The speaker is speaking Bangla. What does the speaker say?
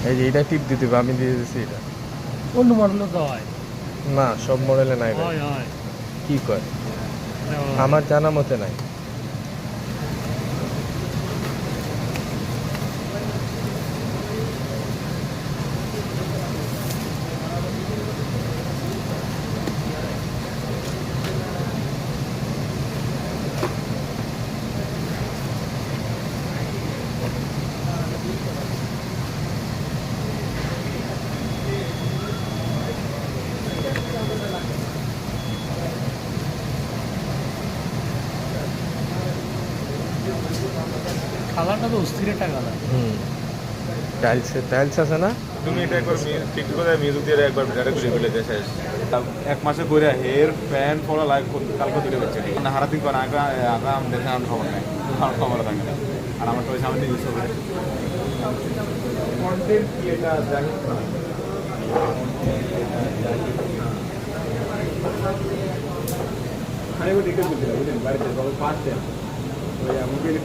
এই যে এটা টিপ দিতে হবে, আমি দিয়ে দিচ্ছি এটা। অন্য মডেলও তো হয়। না, সব মডেলে নাই ভাই। হয় হয়। কি কয়? হয়। আমার জানা মতে নাই। কালারটা তো অস্থির একটা কালার। হুম, টাইলস আছে না? তুমি এটা একবার ঠিক করে মিউজিক দিয়ে একবার ডাইরেক্ট করে ফেলে দিয়ে শেষ। এক মাসে করে হেয়ার প্যান পড়া লাইভ কালকে দুটো হচ্ছে না হারাতি করে আগা আগা আমাদের আমার খবর নাই, আমার খবর থাকে না। আর আমার তো সামনে ইউজ হবে কন্টেন্ট ক্রিয়েটার জানি না আমি ডিটেলস দিলাম বুঝলেন বাড়িতে সবাই পাঁচ দেন ওই মোবাইলে